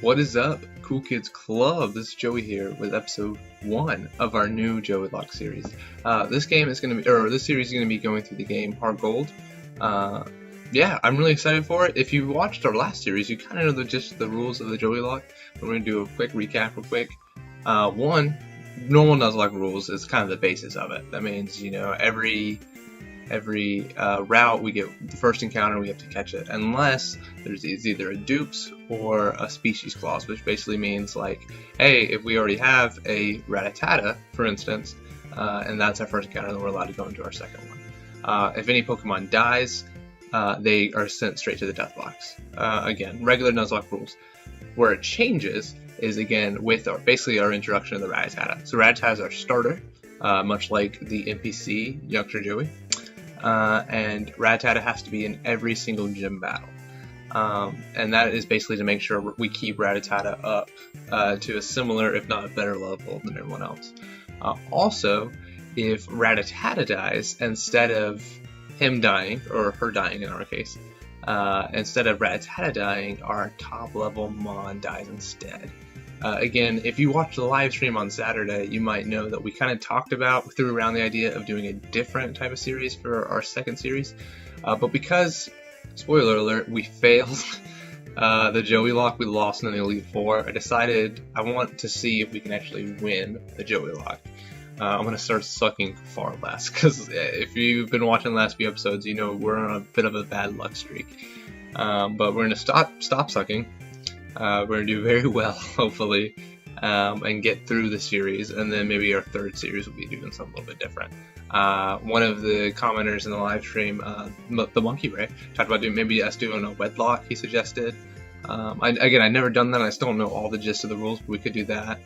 What is up, Cool Kids Club? This is Joey here with episode 1 of our new Joey-Locke series. This series is going to be going through the game Heart Gold. Yeah, I'm really excited for it. If you watched our last series, you kind of know just the rules of the Joey-Locke. We're going to do a quick recap real quick. One, normal Nuzlocke rules is kind of the basis of it. That means, every route we get the first encounter, we have to catch it, unless there's either a dupes or a species clause, which basically means like, hey, if we already have a Rattata, for instance, and that's our first encounter, then we're allowed to go into our second one. If any Pokemon dies, they are sent straight to the death box. Again, regular Nuzlocke rules. Where it changes is, again, with our introduction of the Rattata. So Rattata is our starter, much like the NPC Youngster Joey. And Rattata has to be in every single gym battle. And that is basically to make sure we keep Rattata up to a similar, if not a better level than everyone else. Also, if Rattata dies, instead of him dying, or her dying in our case, instead of Rattata dying, our top level Mon dies instead. Again, if you watched the live stream on Saturday, you might know that we kind of threw around the idea of doing a different type of series for our second series. But because, spoiler alert, we failed the Joey-Locke, we lost in the Elite Four, I decided I want to see if we can actually win the Joey-Locke. I'm going to start sucking far less, because if you've been watching the last few episodes, you know we're on a bit of a bad luck streak. But we're going to stop sucking. We're going to do very well, hopefully, and get through the series, and then maybe our third series will be doing something a little bit different. One of the commenters in the live stream, the Monkey Ray, talked about doing a wedlock, he suggested. I've never done that, I still don't know all the gist of the rules, but we could do that.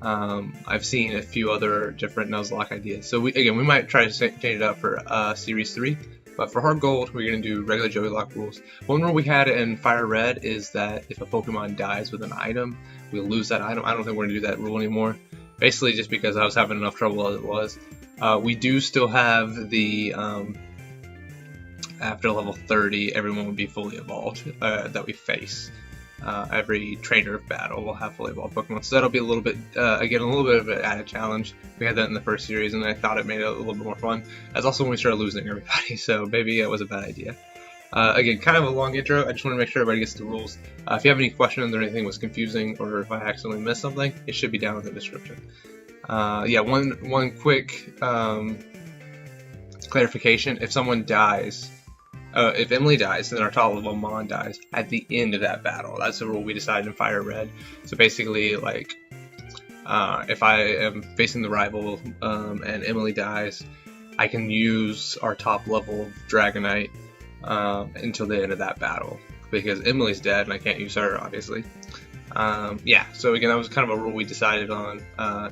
I've seen a few other different Nuzlocke ideas, so we might try to change it up for Series 3. But for Heart Gold, we're going to do regular Joey-Locke rules. One rule we had in Fire Red is that if a Pokemon dies with an item, we lose that item. I don't think we're going to do that rule anymore. Basically, just because I was having enough trouble as it was. We do still have the, after level 30, everyone would be fully evolved that we face. Every trainer battle will have fully evolved Pokemon, so that'll be a little bit of an added challenge. We had that in the first series, and I thought it made it a little bit more fun. That's also when we started losing everybody, so maybe it was a bad idea. Again, kind of a long intro. I just want to make sure everybody gets the rules. If you have any questions or anything was confusing, or if I accidentally missed something, it should be down in the description. One quick clarification: if someone dies. If Emily dies, then our top level Mon dies at the end of that battle. That's the rule we decided in Fire Red. So basically, like, if I am facing the rival and Emily dies, I can use our top level Dragonite until the end of that battle. Because Emily's dead and I can't use her, obviously. So again, that was kind of a rule we decided on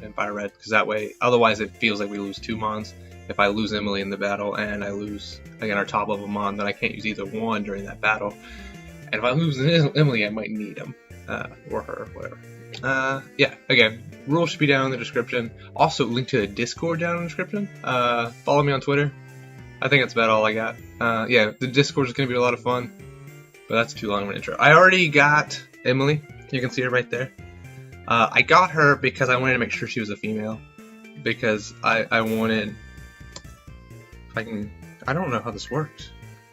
in Fire Red. Because that way, otherwise it feels like we lose 2 Mons. If I lose Emily in the battle and I lose, again, our top level Mon, then I can't use either one during that battle. And if I lose Emily, I might need him. Or her, whatever. Again, rules should be down in the description. Also, link to the Discord down in the description. Follow me on Twitter. I think that's about all I got. The Discord is going to be a lot of fun. But that's too long of an intro. I already got Emily. You can see her right there. I got her because I wanted to make sure she was a female. Because I wanted... I don't know how this works.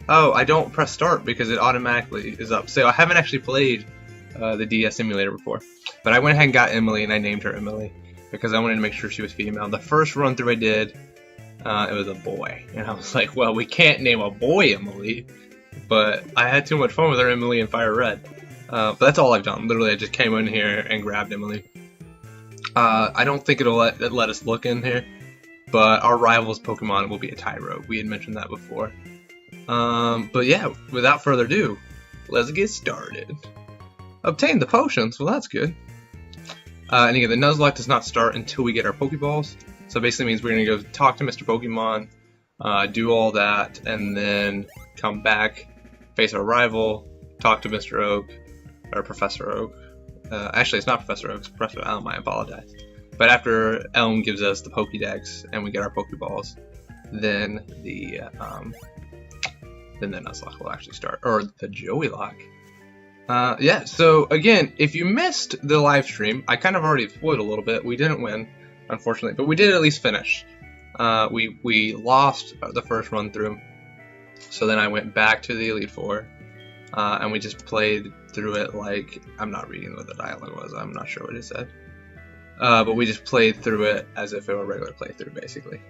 Oh, I don't press start because it automatically is up. So I haven't actually played the DS emulator before. But I went ahead and got Emily, and I named her Emily because I wanted to make sure she was female. The first run through I did, it was a boy. And I was like, well, we can't name a boy Emily. But I had too much fun with her Emily in Fire Red. But that's all I've done. Literally, I just came in here and grabbed Emily. I don't think it'll let us look in here. But our rival's Pokemon will be a Tyro. We had mentioned that before. But yeah, without further ado, let's get started. Obtain the potions. Well, that's good. And again, the Nuzlocke does not start until we get our Pokeballs. So it basically means we're going to go talk to Mr. Pokemon, do all that, and then come back, face our rival, talk to Mr. Oak, or Professor Oak. Actually, it's not Professor Oak, it's Professor Elm, I apologize. But after Elm gives us the Pokédex and we get our Pokeballs, then the Nuzlocke will actually start, or the Joey-Locke. Yeah, so again, if you missed the live stream, I kind of already spoiled a little bit. We didn't win, unfortunately, but we did at least finish. We lost the first run through, so then I went back to the Elite Four, and we just played through it like, I'm not reading what the dialogue was, I'm not sure what it said. But we just played through it as if it were a regular playthrough, basically.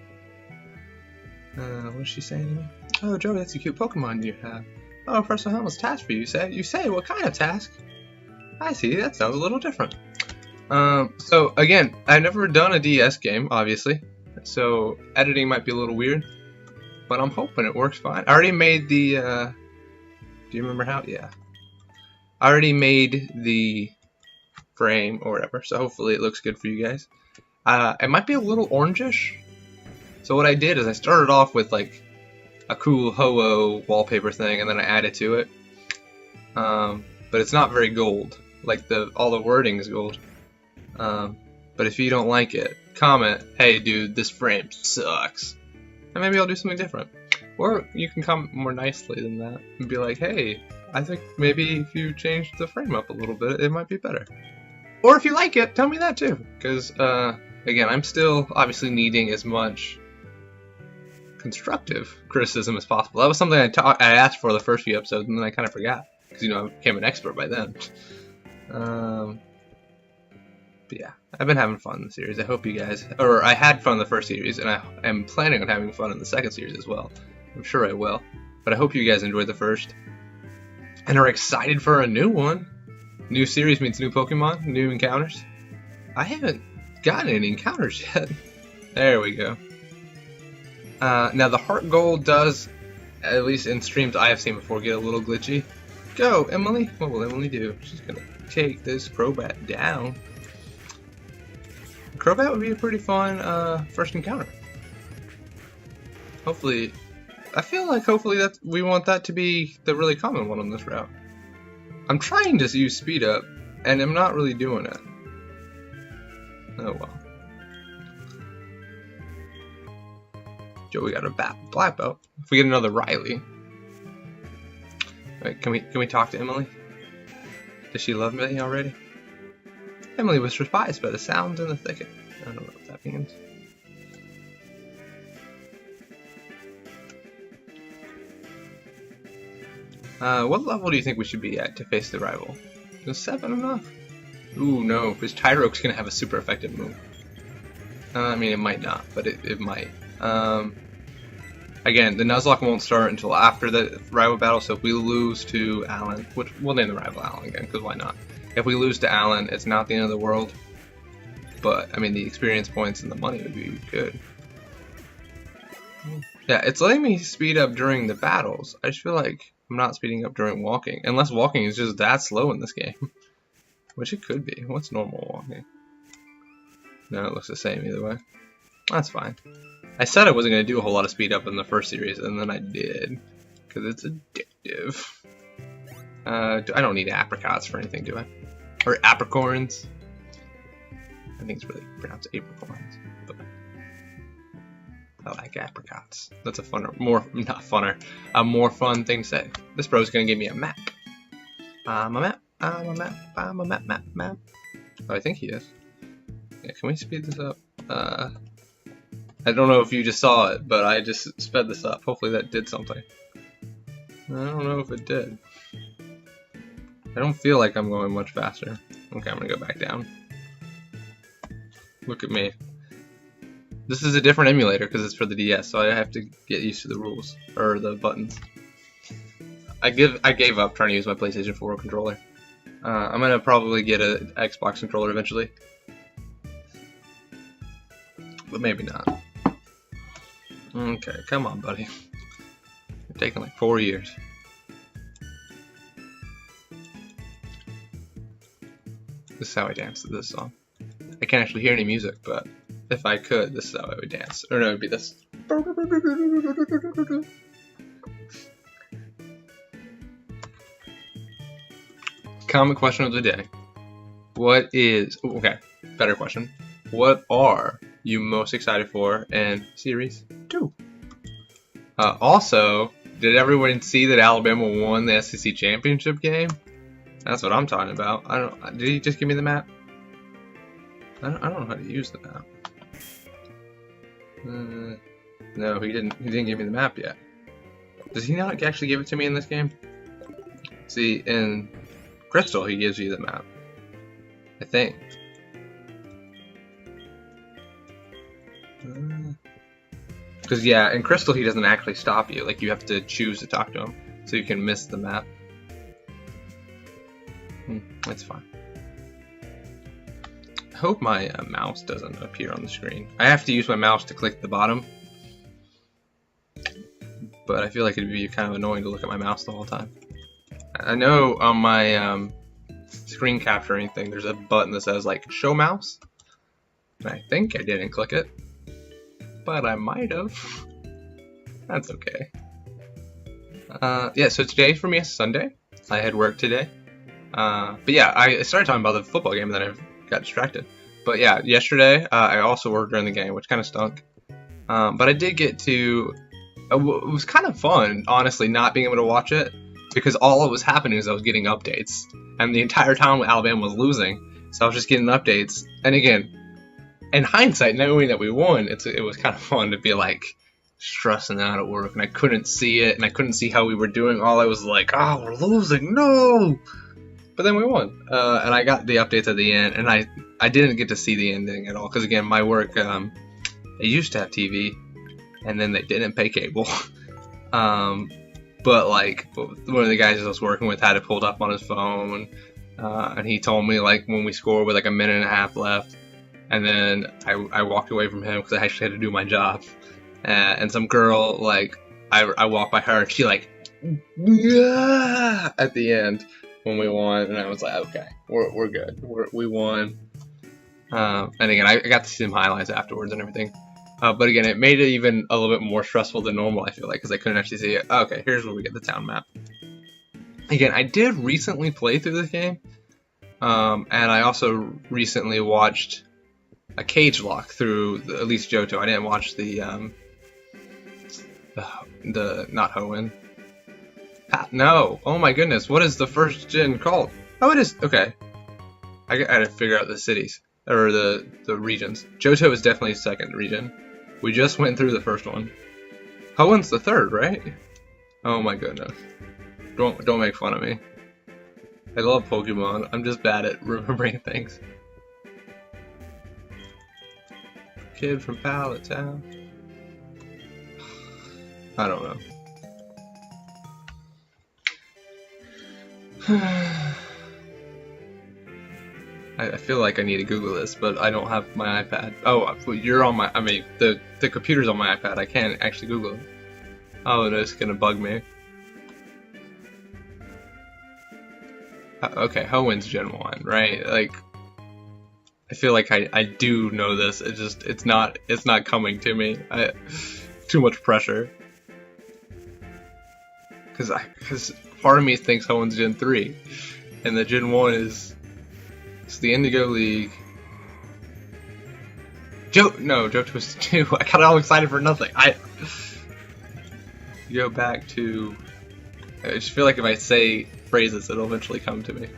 What's she saying to me? Oh, Joey, that's a cute Pokemon you have. Oh, Professor Helmut's task for you, say. You say, what kind of task? I see, that sounds a little different. So, again, I've never done a DS game, obviously. So, editing might be a little weird. But I'm hoping it works fine. I already made the, do you remember how? Yeah. I already made the frame or whatever, so hopefully it looks good for you guys. It might be a little orangish. So what I did is I started off with like a cool Ho-Oh wallpaper thing, and then I added to it. But it's not very gold. Like all the wording is gold. But if you don't like it, comment, hey dude, this frame sucks. And maybe I'll do something different. Or you can comment more nicely than that and be like, hey, I think maybe if you change the frame up a little bit, it might be better. Or if you like it, tell me that too. Because, again, I'm still obviously needing as much constructive criticism as possible. That was something I asked for the first few episodes, and then I kind of forgot. Because, I became an expert by then. But yeah, I've been having fun in the series. I hope you guys... Or I had fun in the first series, and I am planning on having fun in the second series as well. I'm sure I will. But I hope you guys enjoyed the first. And are excited for a new one. New series means new Pokemon, new encounters. I haven't gotten any encounters yet. There we go. Now the Heart Gold does, at least in streams I have seen before, get a little glitchy. Go, Emily! What will Emily do? She's gonna take this Crobat down. Crobat would be a pretty fun first encounter. Hopefully, I feel like hopefully that we want that to be the really common one on this route. I'm trying to use speed up, and I'm not really doing it. Oh well. Joey got a black belt. If we get another Riley. Wait, can we talk to Emily? Does she love me already? Emily was surprised by the sounds in the thicket. I don't know what that means. What level do you think we should be at to face the rival? Is 7 enough? Ooh, no, because Tyroke's gonna have a super effective move. I mean, it might not, but it might. Again, the Nuzlocke won't start until after the rival battle, so if we lose to Alan, which we'll name the rival Alan again, because why not? If we lose to Alan, it's not the end of the world, but, I mean, the experience points and the money would be good. Yeah, it's letting me speed up during the battles. I just feel like I'm not speeding up during walking, unless walking is just that slow in this game. Which it could be. What's normal walking? No, it looks the same either way. That's fine. I said I wasn't going to do a whole lot of speed up in the first series, and then I did. Because it's addictive. I don't need apricots for anything, do I? Or apricorns. I think it's really pronounced apricorns. But I like apricots. That's a funner, a more fun thing to say. This bro's going to give me a map. I'm a map. Oh, I think he is. Yeah, can we speed this up? I don't know if you just saw it, but I just sped this up. Hopefully that did something. I don't know if it did. I don't feel like I'm going much faster. Okay, I'm gonna go back down. Look at me. This is a different emulator because it's for the DS, so I have to get used to the rules, or the buttons. I gave up trying to use my PlayStation 4 controller. I'm gonna probably get an Xbox controller eventually. But maybe not. Okay, come on, buddy. It's taking like 4 years. This is how I dance to this song. I can't actually hear any music, but if I could, this is how I would dance. Or no, it would be this. Common question of the day. What is... okay, better question. What are you most excited for in Series 2? Also, did everyone see that Alabama won the SEC championship game? That's what I'm talking about. I don't. Did he just give me the map? I don't know how to use the map. No, he didn't. He didn't give me the map yet. Does he not actually give it to me in this game? See, in Crystal, he gives you the map. I think. Because yeah, in Crystal, he doesn't actually stop you. Like you have to choose to talk to him, so you can miss the map. That's fine. I hope my mouse doesn't appear on the screen. I have to use my mouse to click the bottom, but I feel like it'd be kind of annoying to look at my mouse the whole time. I know on my screen capturing thing, there's a button that says like show mouse, and I think I didn't click it, but I might have. That's okay. Yeah, so today for me is Sunday. I had work today. But yeah, I started talking about the football game and then I got distracted. But yeah, yesterday I also worked during the game, which kind of stunk. But I did get to. It was kind of fun, honestly, not being able to watch it because all that was happening is I was getting updates, and the entire time Alabama was losing, so I was just getting updates. And again, in hindsight, knowing that we won, it was kind of fun to be like stressing out at work, and I couldn't see it, and I couldn't see how we were doing. All I was like, oh, we're losing, no! But then we won, and I got the updates at the end, and I didn't get to see the ending at all, because again, my work, they used to have TV, and then they didn't pay cable. But like, one of the guys I was working with had it pulled up on his phone, and he told me like when we scored with like a minute and a half left, and then I walked away from him because I actually had to do my job, and some girl, like, I walked by her, and she like, yeah, at the end when we won, and I was like, okay, we're good, we won. And again, I got to see some highlights afterwards and everything. But again, it made it even a little bit more stressful than normal, I feel like, because I couldn't actually see it. Okay, here's where we get the town map. Again, I did recently play through this game, and I also recently watched a Joey-Locke through at least Johto. I didn't watch the not Hoenn. No, oh my goodness, what is the first gen called? Oh, it is, okay. I gotta figure out the cities, or the regions. Johto is definitely second region. We just went through the first one. Hoenn's the third, right? Oh my goodness. Don't make fun of me. I love Pokemon, I'm just bad at remembering things. Kid from Pallet Town. I don't know. I feel like I need to Google this, but I don't have my iPad. Oh, you're on my. I mean, the computer's on my iPad. I can't actually Google it. Oh, no, it's gonna bug me. Okay, Hoenn's Gen 1, right? Like, I feel like I do know this. It's not coming to me. Too much pressure. Because part of me thinks Hoenn's Gen 3, and the Gen 1 is it's the Indigo League. Johto was 2. I got all excited for nothing. Go back to. I just feel like if I say phrases, it'll eventually come to me.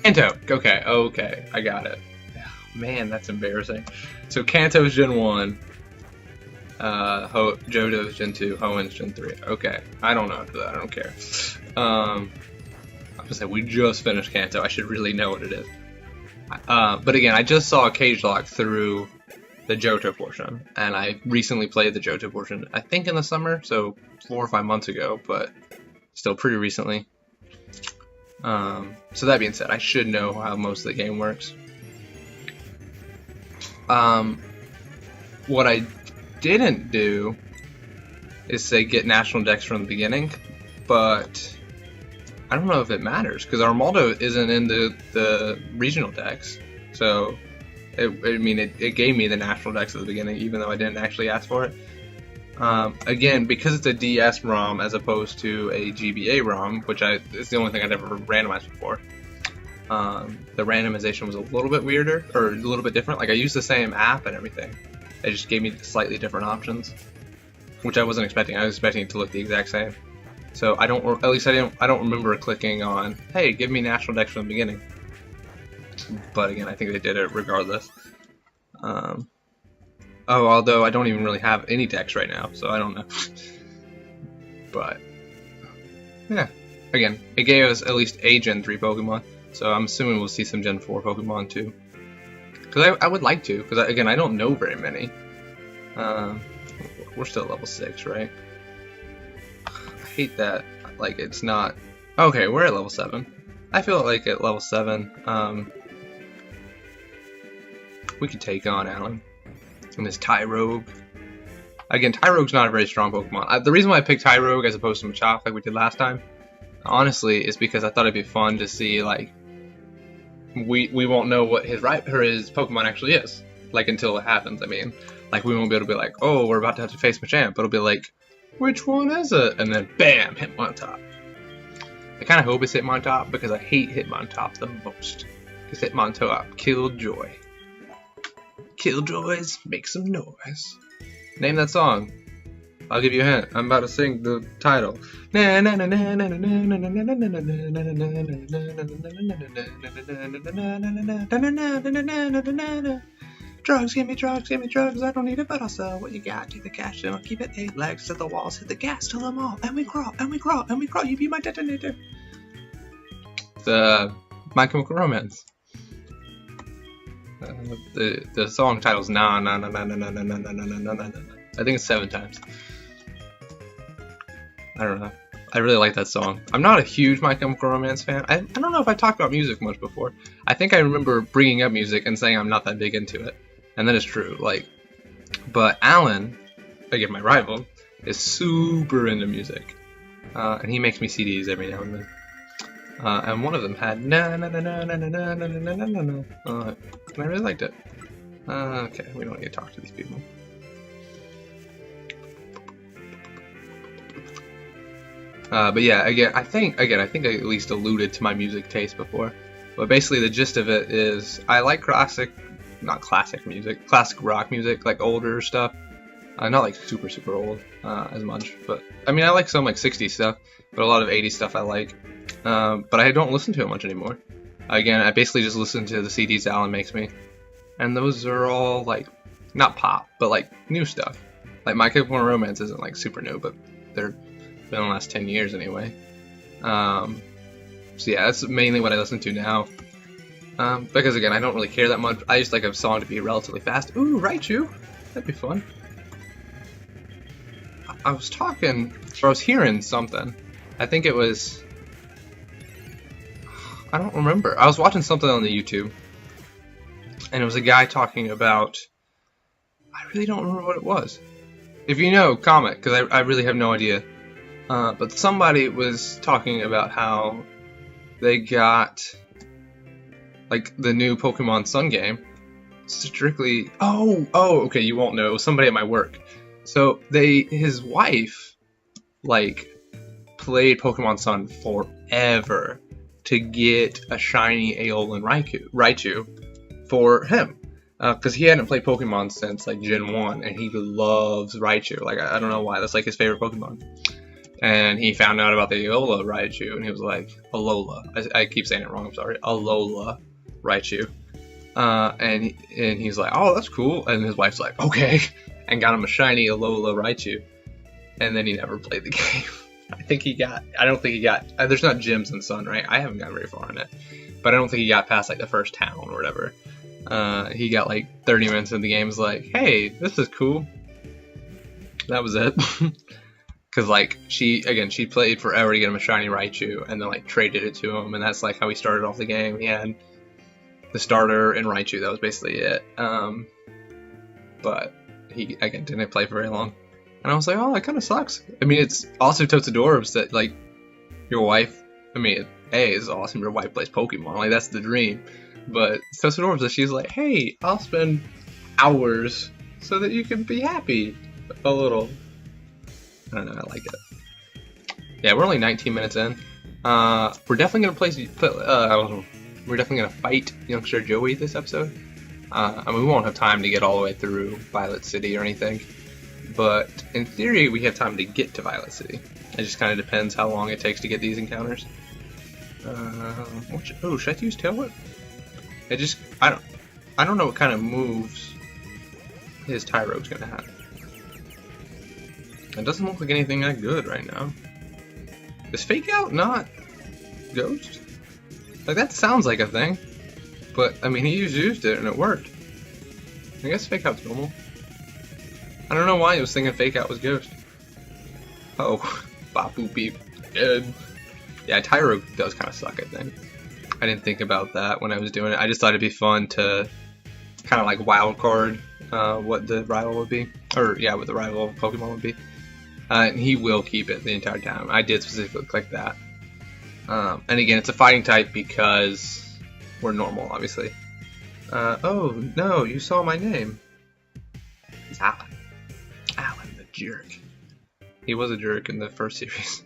Kanto. Okay, I got it. Man, that's embarrassing. So Kanto's Gen 1, Johto's Gen 2, Hoenn's Gen 3. Okay, I don't know after that, I don't care. I was gonna say, we just finished Kanto, I should really know what it is. But again, I just saw a Joey-Locke through the Johto portion, and I recently played the Johto portion, I think in the summer, so 4 or 5 months ago, but still pretty recently. So that being said, I should know how most of the game works. What I didn't do is say get national decks from the beginning, but I don't know if it matters because Armaldo isn't in the regional decks, so it gave me the national decks at the beginning even though I didn't actually ask for it. Again, because it's a DS ROM as opposed to a GBA ROM, which it's the only thing I'd ever randomized before. The randomization was a little bit weirder, or a little bit different. Like, I used the same app and everything. It just gave me slightly different options. which I wasn't expecting. I was expecting it to look the exact same. So I don't, at least I don't remember clicking on, hey, give me natural decks from the beginning. But again, I think they did it regardless. Although I don't even really have any decks right now, so I don't know. But yeah, again, it gave us at least a Gen 3 Pokemon, so I'm assuming we'll see some Gen 4 Pokemon too. Because I would like to, because again, I don't know very many. We're still level 6, right? I hate that, like, it's not... Okay, we're at level 7. I feel like at level 7, we could take on Alan and his Tyrogue. Again, Tyrogue's not a very strong Pokemon. The reason why I picked Tyrogue as opposed to Machop like we did last time, honestly, is because I thought it'd be fun to see, like, we won't know what his Pokemon actually is, like, until it happens. I mean, like, we won't be able to be like, oh, we're about to have to face Machamp, but it'll be like, which one is it? And then, bam, Hitmontop. I kind of hope it's Hitmontop because I hate Hitmontop the most. Because Hitmontop killed Joy. Killjoys, make some noise. Name that song. I'll give you a hint. I'm about to sing the title. Drugs, give me drugs, I don't need it, but I'll sell what you got. Take the cash and I'll keep it. 8 legs to the walls, hit the gas till them all. And we crawl, you be my detonator. The My Chemical Romance. The song title's Na Na Na Na Na Na Na Na Na Na Na Na. I think it's 7 times. I don't know. I really like that song. I'm not a huge My Chemical Romance fan. I don't know if I talked about music much before. I think I remember bringing up music and saying I'm not that big into it. And that is true. Like, but Alan, again my rival, is super into music. And he makes me CDs every now and then. And one of them had na na na na na na na na na na na na. And I really liked it. Okay, we don't need to talk to these people. But yeah, I think I at least alluded to my music taste before. But basically, the gist of it is I like classic rock music, like older stuff. Not like super old as much, but I mean I like some like 60s stuff, but a lot of 80s stuff I like. But I don't listen to it much anymore. Again, I basically just listen to the CDs Alan makes me, and those are all like not pop, but like new stuff. Like My Chemical Romance isn't like super new, but they're been in the last 10 years anyway. So yeah, that's mainly what I listen to now. Because again, I don't really care that much. I just like a song to be relatively fast. Ooh, Raichu, that'd be fun. I was hearing something. I think it was, I don't remember. I was watching something on the YouTube, and it was a guy talking about, I really don't remember what it was. If you know, comment, because I really have no idea. But somebody was talking about how they got, like, the new Pokemon Sun game. Strictly, okay, you won't know. It was somebody at my work. So his wife, like, played Pokemon Sun forever to get a shiny Aeolin Raichu for him. Because he hadn't played Pokemon since, like, Gen 1, and he loves Raichu. Like, I don't know why, that's, like, his favorite Pokemon. And he found out about the Alola Raichu, and he was like, Alola. I keep saying it wrong, I'm sorry. Alola Raichu. And he's like, oh, that's cool. And his wife's like, okay. And got him a shiny Alola Raichu. And then he never played the game. I don't think he got, there's not gyms in Sun, right? I haven't gotten very far in it. But I don't think he got past, like, the first town or whatever. He got, like, 30 minutes in the game, was like, hey, this is cool. That was it. Because, like, she played forever to get him a shiny Raichu, and then, like, traded it to him, and that's, like, how he started off the game. He had the starter and Raichu, that was basically it. But he, again, didn't play for very long. And I was like, oh, that kind of sucks. I mean, it's also totes adorbs that, like, your wife, I mean, it's awesome your wife plays Pokemon, like, that's the dream. But it's totes adorbs that she's like, hey, I'll spend hours so that you can be happy a little. I don't know, I like it. Yeah, we're only 19 minutes in. We're definitely gonna fight youngster Joey this episode. I mean, we won't have time to get all the way through Violet City or anything, but in theory we have time to get to Violet City. It just kind of depends how long it takes to get these encounters. Oh, should I use Tail Whip? I don't know what kind of moves his Tyrogue's gonna have. It doesn't look like anything that good right now. Is Fake Out not Ghost? Like, that sounds like a thing, but I mean, he used it and it worked. I guess Fake Out's normal. I don't know why he was thinking Fake Out was Ghost. Oh, bop boop beep, dead. Yeah, Tyrogue does kind of suck, I think. I didn't think about that when I was doing it. I just thought it'd be fun to kind of like wild card what the rival would be, or yeah, what the rival Pokemon would be. And he will keep it the entire time. I did specifically click that. And again, it's a fighting type because we're normal, obviously. Oh no, you saw my name. It's Alan. Alan the jerk. He was a jerk in the first series.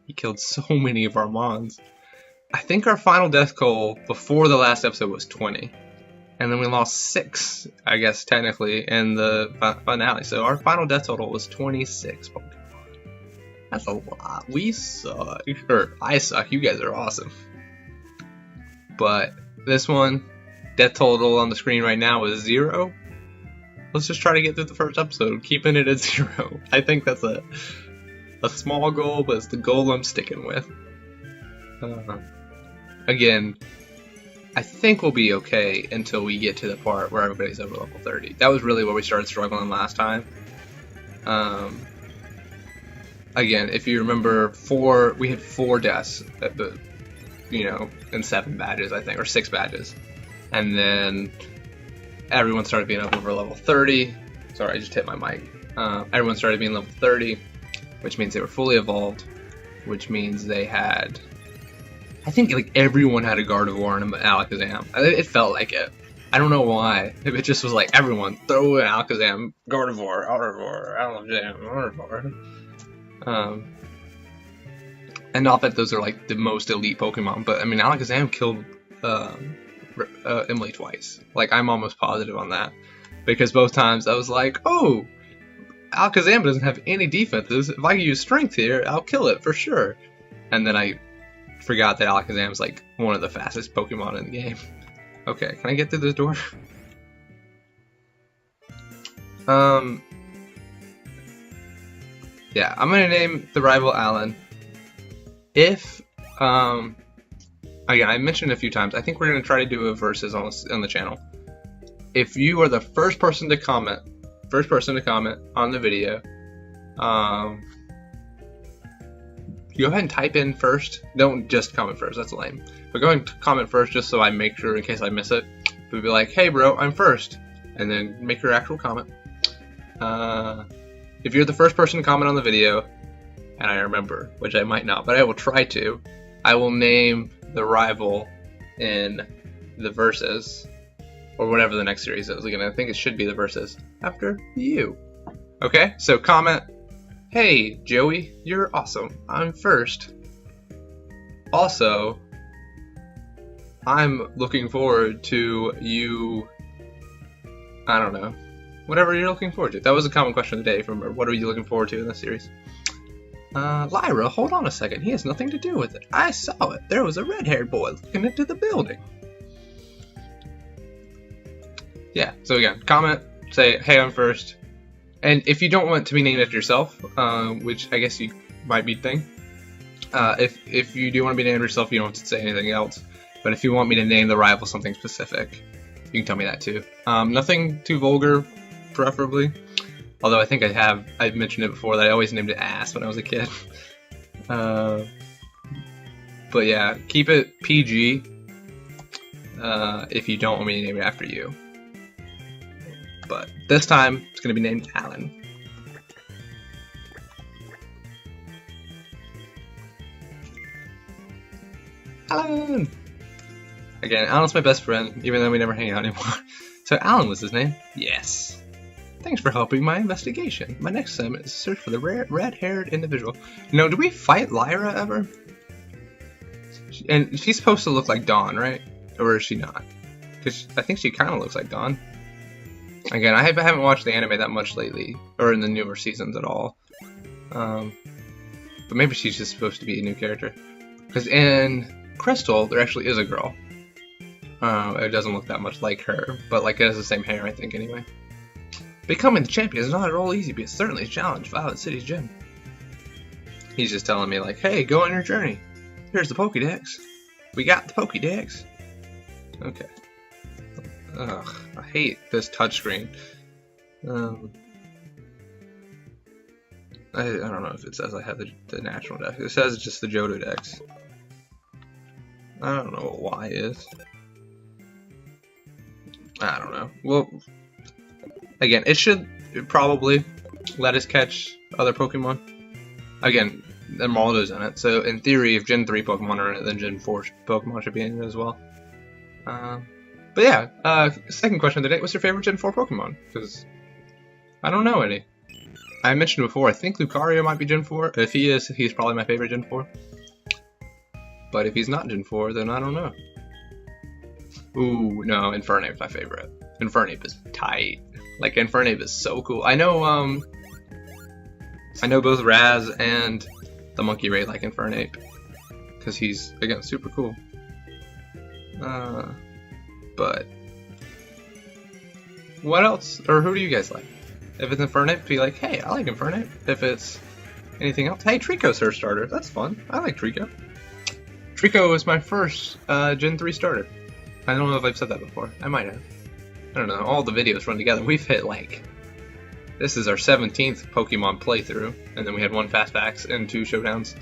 He killed so many of our Mons. I think our final death goal before the last episode was 20. And then we lost 6, I guess, technically, in the finale. So our final death total was 26 Pokemon. That's a lot. We suck. Or, I suck. You guys are awesome. But this one, death total on the screen right now is 0. Let's just try to get through the first episode, keeping it at 0. I think that's a small goal, but it's the goal I'm sticking with. Again, I think we'll be okay until we get to the part where everybody's over level 30. That was really where we started struggling last time. Again, if you remember, we had 4 deaths at the, in 7 badges, I think, or 6 badges. And then everyone started being up over level 30. Sorry, I just hit my mic. Everyone started being level 30, which means they were fully evolved, which means they had, I think like everyone had a Gardevoir and an Alakazam. It felt like it. I don't know why. It just was like everyone throw an Alakazam, Gardevoir, Alakazam, Gardevoir. And not that those are like the most elite Pokemon, but I mean Alakazam killed Emily twice. Like, I'm almost positive on that, because both times I was like, oh, Alakazam doesn't have any defenses. If I can use Strength here, I'll kill it for sure. And then I forgot that Alakazam is like one of the fastest Pokemon in the game. Okay, can I get through this door? Yeah, I'm gonna name the rival Alan. If again, I mentioned a few times, I think we're gonna try to do a versus on the channel. If you are the first person to comment on the video, go ahead and type in first. Don't just comment first, that's lame. But go ahead and comment first just so I make sure in case I miss it. But be like, hey bro, I'm first. And then make your actual comment. If you're the first person to comment on the video, and I remember, which I might not, but I will try to, I will name the rival in the versus, or whatever the next series is. Again, I think it should be the versus after you. Okay, so comment, hey Joey, you're awesome, I'm first. Also, I'm looking forward to you, I don't know, whatever you're looking forward to. That was a common question of the day. Remember, what are you looking forward to in this series? Lyra, hold on a second. He has nothing to do with it. I saw it. There was a red-haired boy looking into the building. Yeah, so again, comment, say, hey, I'm first. And if you don't want to be named after yourself, which I guess you might be thing, if you do want to be named after yourself, you don't have to say anything else. But if you want me to name the rival something specific, you can tell me that too. Nothing too vulgar, preferably. Although I think I've mentioned it before that I always named it Ass when I was a kid. But yeah, keep it PG if you don't want me to name it after you. But this time, it's going to be named Alan. Alan! Again, Alan's my best friend, even though we never hang out anymore. So Alan was his name? Yes. Thanks for helping my investigation. My next assignment is to search for the red-haired individual. No, do we fight Lyra ever? And she's supposed to look like Dawn, right? Or is she not? Because I think she kind of looks like Dawn. Again, I haven't watched the anime that much lately, or in the newer seasons at all. But maybe she's just supposed to be a new character. Because in Crystal, there actually is a girl. It doesn't look that much like her, but like it has the same hair, I think, anyway. Becoming the champion is not at all easy, but it's certainly a challenge. Violet City's gym. He's just telling me, like, hey, go on your journey. Here's the Pokédex. We got the Pokédex. Okay. Ugh, I hate this touchscreen. I don't know if it says I have the natural dex. It says it's just the Johto dex. I don't know what Y is. I don't know. Well, again, it should probably let us catch other Pokemon. Again, Marldo's in it, so in theory, if Gen 3 Pokemon are in it, then Gen 4 Pokemon should be in it as well. But yeah, second question of the day, what's your favorite Gen 4 Pokemon? Because I don't know any. I mentioned before, I think Lucario might be Gen 4. If he is, he's probably my favorite Gen 4. But if he's not Gen 4, then I don't know. Ooh, no, Infernape's my favorite. Infernape is tight. Like, Infernape is so cool. I know both Raz and the Monkey Ray like Infernape. Because he's, again, super cool. But what else, or who do you guys like? If it's Infernape, be like, hey, I like Infernape. If it's anything else, hey, Trico's her starter. That's fun. I like Trico. Trico was my first Gen 3 starter. I don't know if I've said that before. I might have. I don't know. All the videos run together. We've hit like, this is our 17th Pokemon playthrough, and then we had 1 Fastbacks and 2 Showdowns.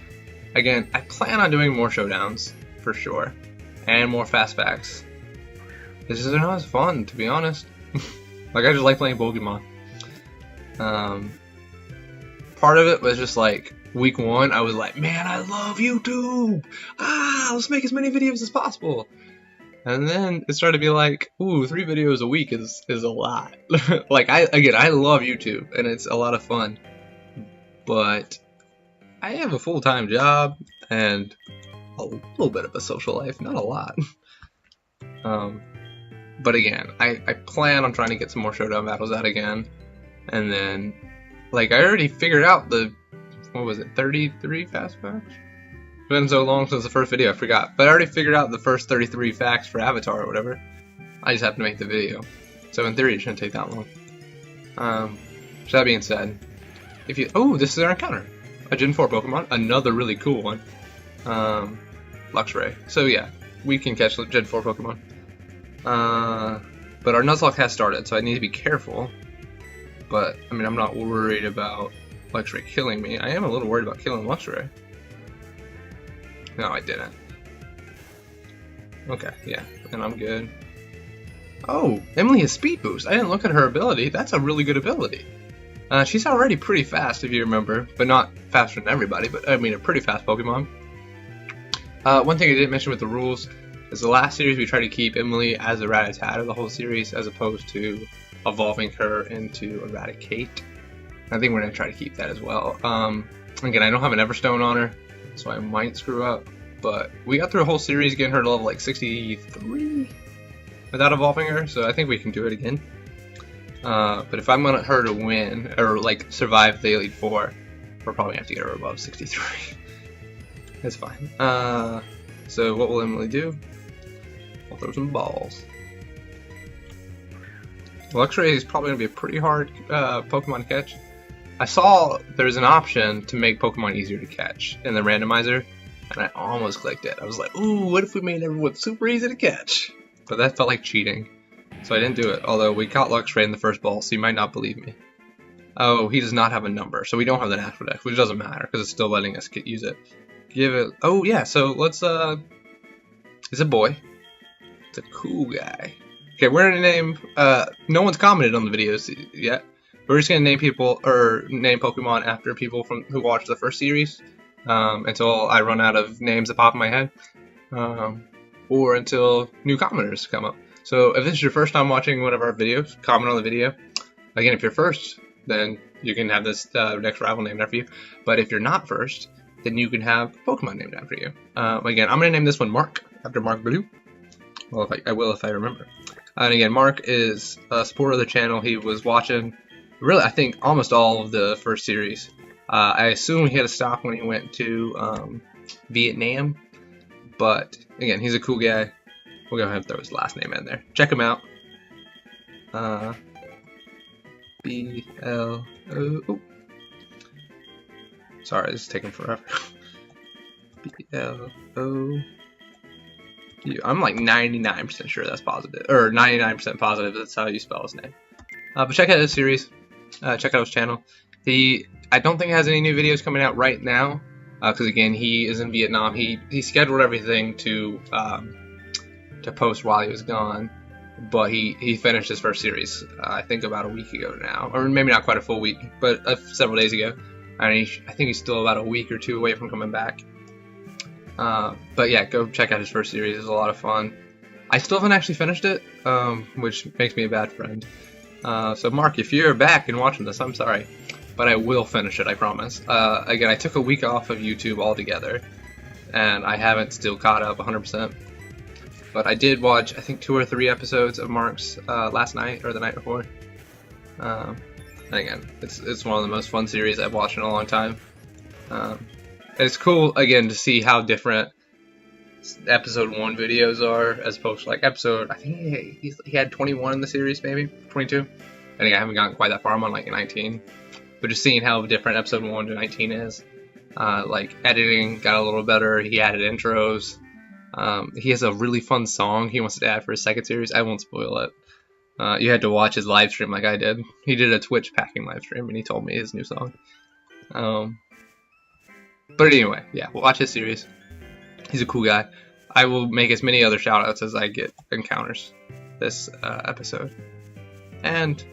Again, I plan on doing more Showdowns for sure, and more Fastbacks. This is not as fun, to be honest. Like, I just like playing Pokemon. Part of it was just like, week 1, I was like, man, I love YouTube! Let's make as many videos as possible! And then it started to be like, ooh, 3 videos a week is a lot. Like, I love YouTube, and it's a lot of fun. But I have a full-time job, and a little bit of a social life, not a lot. But again, I plan on trying to get some more Showdown battles out again. And then, like, I already figured out the, what was it, 33 Fastbacks? It's been so long since the first video, I forgot. But I already figured out the first 33 facts for Avatar or whatever. I just have to make the video. So in theory, it shouldn't take that long. So that being said, if you, oh, this is our encounter. A Gen 4 Pokemon, another really cool one. Luxray. So yeah, we can catch Gen 4 Pokemon. But our Nuzlocke has started, so I need to be careful. But, I mean, I'm not worried about Luxray killing me. I am a little worried about killing Luxray. No, I didn't. Okay, yeah, and I'm good. Oh, Emily has Speed Boost. I didn't look at her ability. That's a really good ability. She's already pretty fast, if you remember, but not faster than everybody, but I mean a pretty fast Pokemon. One thing I didn't mention with the rules is the last series we tried to keep Emily as a Rattata the whole series, as opposed to evolving her into Eradicate. I think we're going to try to keep that as well. Again, I don't have an Everstone on her, so I might screw up, but we got through a whole series getting her to level like 63 without evolving her, so I think we can do it again. But if I want her to win, or like survive the Elite Four, we'll probably have to get her above 63. That's fine. So what will Emily do? We'll throw some balls. Luxray is probably going to be a pretty hard Pokemon to catch. I saw there's an option to make Pokemon easier to catch in the randomizer, and I almost clicked it. I was like, ooh, what if we made everyone super easy to catch? But that felt like cheating, so I didn't do it, although we caught Luxray in the first ball, so you might not believe me. Oh, he does not have a number, so we don't have the natural dex, which doesn't matter, because it's still letting us use it. Give it, oh yeah, so let's, it's a boy. It's a cool guy. Okay, we're gonna name, no one's commented on the videos yet. We're just gonna name people, or name Pokemon after people who watched the first series, until I run out of names that pop in my head, or until new commenters come up. So if this is your first time watching one of our videos, comment on the video. Again, if you're first, then you can have this next rival named after you. But if you're not first, then you can have Pokemon named after you. Again, I'm gonna name this one Mark, after Mark Blue. Well, I will if I remember. And again, Mark is a supporter of the channel. He was watching, really, I think, almost all of the first series. I assume he had to stop when he went to Vietnam. But, again, he's a cool guy. We'll go ahead and throw his last name in there. Check him out. B-L-O... Sorry, this is taking forever. B-L-O... I'm like 99% sure that's positive, or 99% positive that's how you spell his name. But check out his series, check out his channel. I don't think he has any new videos coming out right now, because again, he is in Vietnam. He scheduled everything to post while he was gone, but he finished his first series, I think about a week ago now, or maybe not quite a full week, but several days ago. And I think he's still about a week or two away from coming back. But yeah, go check out his first series. It's a lot of fun. I still haven't actually finished it, which makes me a bad friend. So Mark, if you're back and watching this, I'm sorry, but I will finish it, I promise. Again, I took a week off of YouTube altogether, and I haven't still caught up 100%. But I did watch, I think, 2 or 3 episodes of Mark's last night or the night before. And again, it's one of the most fun series I've watched in a long time. It's cool, again, to see how different episode 1 videos are as opposed to like episode, I think he had 21 in the series, maybe 22. I think I haven't gotten quite that far. I'm on like 19, but just seeing how different episode 1 to 19 is. Like editing got a little better. He added intros. He has a really fun song he wants to add for his second series. I won't spoil it. You had to watch his live stream like I did. He did a Twitch packing live stream and he told me his new song. But anyway, yeah, watch his series. He's a cool guy. I will make as many other shoutouts as I get encounters this episode. And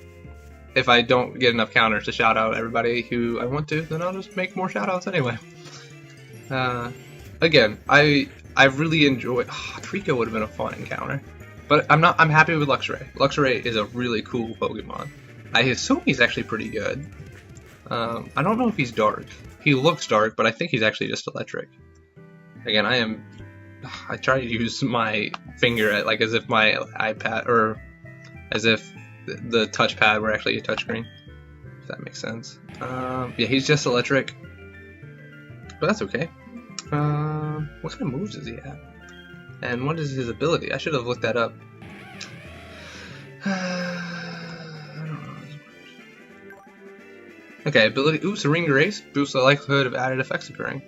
if I don't get enough counters to shout out everybody who I want to, then I'll just make more shoutouts anyway. Again, I really enjoy. Trico would have been a fun encounter, but I'm happy with Luxray. Luxray is a really cool Pokemon. I assume he's actually pretty good. I don't know if he's dark. He looks dark, but I think he's actually just electric. Again, I try to use my finger at, like, as if my iPad, or as if the touchpad were actually a touchscreen. If that makes sense. Yeah, he's just electric, but that's okay. What kind of moves does he have? And what is his ability? I should have looked that up. I don't know. Okay, ability. Ooh, Serene Grace boosts the likelihood of added effects occurring.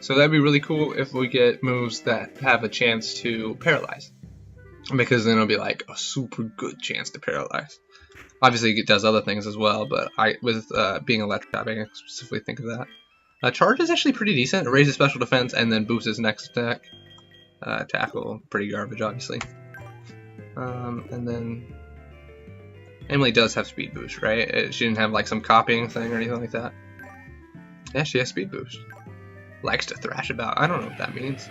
So that'd be really cool if we get moves that have a chance to paralyze, because then it'll be like a super good chance to paralyze. Obviously, it does other things as well, but with being electric, I can specifically think of that. Charge is actually pretty decent. It raises special defense and then boosts his next attack. Tackle, pretty garbage, obviously. And then Emily does have speed boost, right? She didn't have like some copying thing or anything like that. Yeah, she has speed boost. Likes to thrash about. I don't know what that means.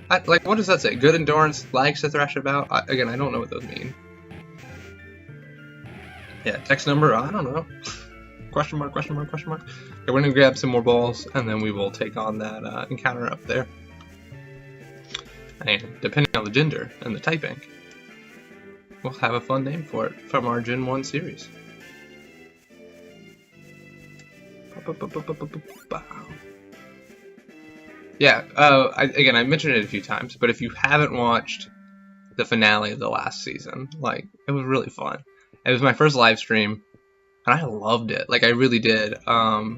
Like, what does that say? Good endurance, likes to thrash about? Again, I don't know what those mean. Yeah, text number, I don't know. Question mark, question mark, question mark. Okay, we're gonna grab some more balls, and then we will take on that encounter up there. And depending on the gender and the typing, we'll have a fun name for it from our Gen 1 series. Yeah, again, I mentioned it a few times, but if you haven't watched the finale of the last season, like, it was really fun. It was my first live stream, and I loved it. Like, I really did. Yeah,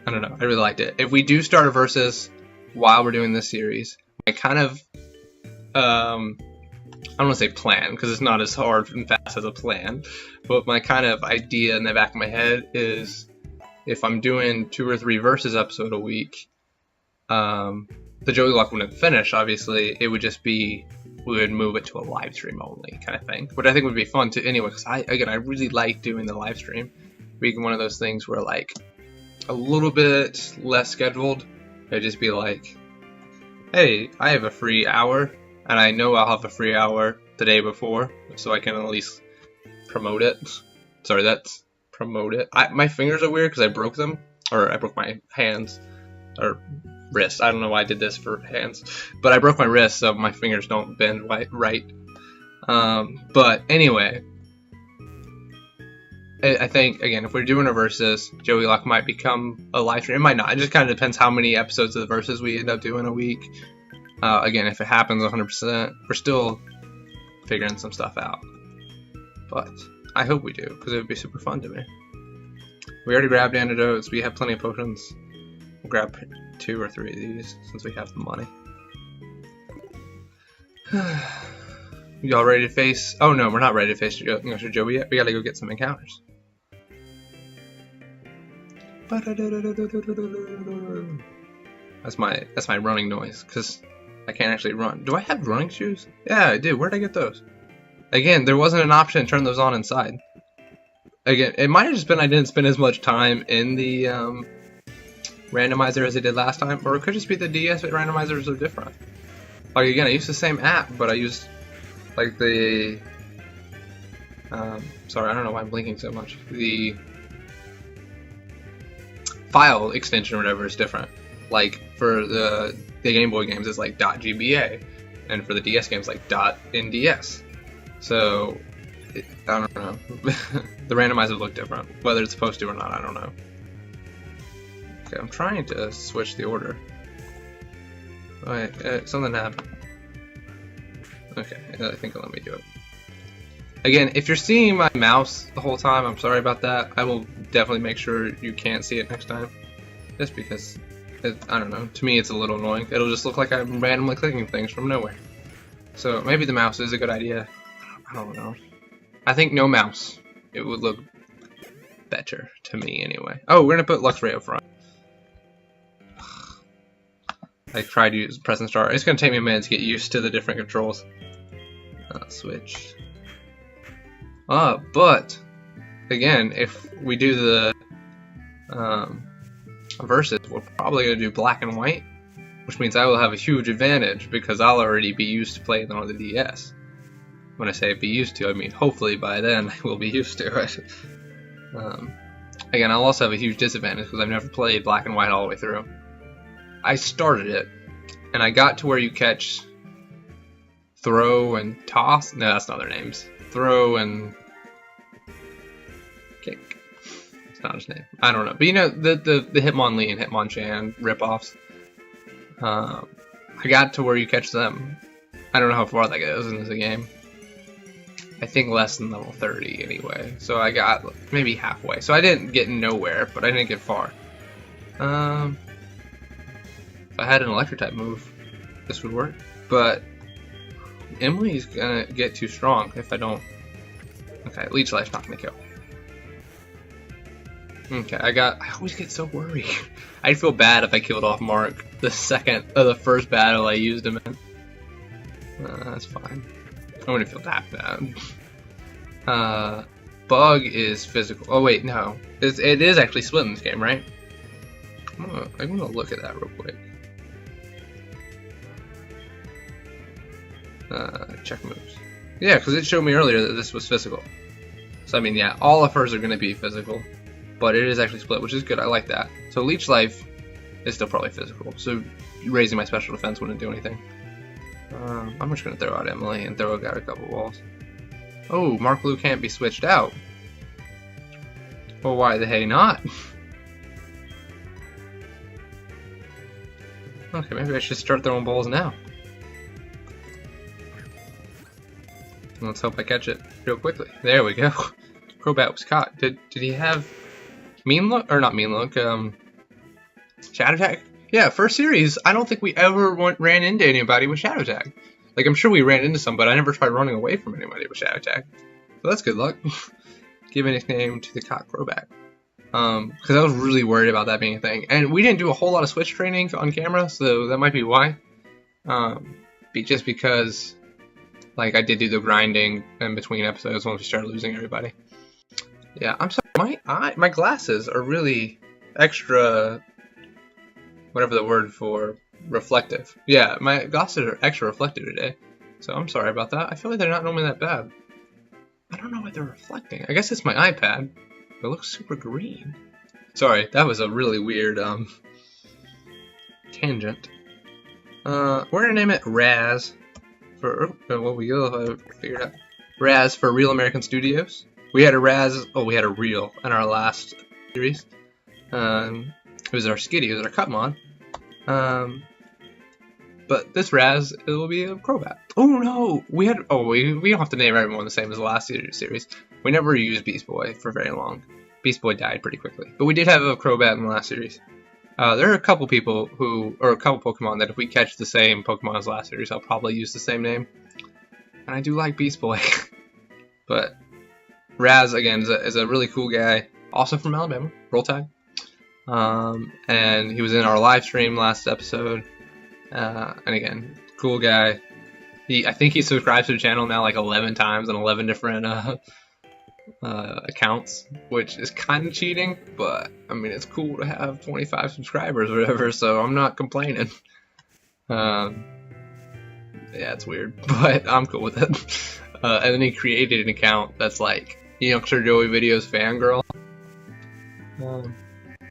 I don't know. I really liked it. If we do start a versus while we're doing this series, I kind of, I don't want to say plan, because it's not as hard and fast as a plan, but my kind of idea in the back of my head is, if I'm doing 2 or 3 versus episode a week, the Joey-Locke wouldn't finish, obviously. It would just be, we would move it to a live stream only kind of thing, which I think would be fun to anyway, because I really like doing the live stream, being one of those things where, like, a little bit less scheduled. It'd just be like, hey, I have a free hour, and I know I'll have a free hour the day before, so I can at least promote it. Sorry, that's promote it. My fingers are weird because I broke them, or I broke my hands, or wrist. I don't know why I did this for hands, but I broke my wrist, so my fingers don't bend right. But anyway, I think, again, if we're doing a versus, Joey-Locke might become a live stream. It might not. It just kind of depends how many episodes of the versus we end up doing a week. Again, if it happens 100%, we're still figuring some stuff out. But I hope we do, because it would be super fun to me. We already grabbed antidotes. We have plenty of potions. We'll grab 2 or 3 of these, since we have the money. Y'all ready to face... Oh no, we're not ready to face Joey yet. We gotta go get some encounters. That's my running noise, because I can't actually run. Do I have running shoes? Yeah, I do. Where'd I get those? Again, there wasn't an option to turn those on inside. Again, it might have just been I didn't spend as much time in the randomizer as I did last time, or it could just be the DS randomizers are different. Like, again, I used the same app, but I used, like, the... sorry, I don't know why I'm blinking so much. The file extension or whatever is different. Like, for the Game Boy games, it's like .gba, and for the DS games, like .nds. So, I don't know. The randomizers look different. Whether it's supposed to or not, I don't know. Okay, I'm trying to switch the order. Oh, wait, something happened. Okay, I think it'll let me do it. Again, if you're seeing my mouse the whole time, I'm sorry about that. I will definitely make sure you can't see it next time. Just because, I don't know, to me it's a little annoying. It'll just look like I'm randomly clicking things from nowhere. So maybe the mouse is a good idea. I don't know. I think no mouse. It would look better to me anyway. Oh, we're gonna put Luxray up front. I tried to use press and start. It's gonna take me a minute to get used to the different controls. Switch. But again, if we do the versus, we're probably gonna do black and white, which means I will have a huge advantage because I'll already be used to playing on the DS. When I say be used to, I mean hopefully by then I will be used to it. Again, I'll also have a huge disadvantage because I've never played black and white all the way through. I started it, and I got to where you catch Throw and Toss. No, that's not their names. Throw and Kick. It's not his name. I don't know. But you know, the Hitmonlee and Hitmonchan ripoffs. I got to where you catch them. I don't know how far that goes in this game. I think less than level 30 anyway. So I got maybe halfway. So I didn't get nowhere, but I didn't get far. If I had an electric type move, this would work. But Emily's gonna get too strong if I don't. Okay, Leech Life's not gonna kill. Okay, I always get so worried. I'd feel bad if I killed off Mark the first battle I used him in. That's fine. I wouldn't feel that bad. Bug is physical. Oh wait, no. It is actually split in this game, right? I'm gonna look at that real quick. Check moves. Yeah, because it showed me earlier that this was physical. So I mean, yeah, all of hers are gonna be physical, but it is actually split, which is good. I like that. So Leech Life is still probably physical. So raising my special defense wouldn't do anything. I'm just gonna throw out Emily and throw out a couple walls. Oh, Mark Blue can't be switched out. Well, why the hey not? Okay, maybe I should start throwing balls now. Let's hope I catch it real quickly. There we go. Crobat was caught. Did he have Mean Look? Or not Mean Look, Shadow Tag? Yeah, first series, I don't think we ever ran into anybody with Shadow Tag. Like, I'm sure we ran into some, but I never tried running away from anybody with Shadow Tag. So that's good luck. Give a nickname to the cock Crobat. Because I was really worried about that being a thing. And we didn't do a whole lot of switch training on camera, so that might be why. Just because, like, I did do the grinding in between episodes once we started losing everybody. Yeah, I'm sorry, my glasses are really extra, whatever the word for reflective. Yeah, my glasses are extra reflective today. So I'm sorry about that. I feel like they're not normally that bad. I don't know why they're reflecting. I guess it's my iPad. It looks super green. Sorry, that was a really weird tangent. We're gonna name it Raz. for what we go. I figured out. Raz for Real American Studios. We had a Raz. Oh, we had a Real in our last series. It was our Skitty. It was our cut mod. But this Raz, it will be a Crobat. Oh no, we don't have to name everyone the same as the last series. We never used Beast Boy for very long. Beast Boy died pretty quickly, but we did have a Crobat in the last series. There are a couple people or a couple Pokemon that if we catch the same Pokemon as last series, I'll probably use the same name. And I do like Beast Boy, but Raz again is a really cool guy, also from Alabama. Roll Tide. And he was in our live stream last episode. And again, cool guy. I think he subscribes to the channel now like 11 times on 11 different accounts, which is kind of cheating, but I mean it's cool to have 25 subscribers or whatever, so I'm not complaining. Yeah, it's weird, but I'm cool with it. And then he created an account that's like Youngster Joey Videos Fangirl,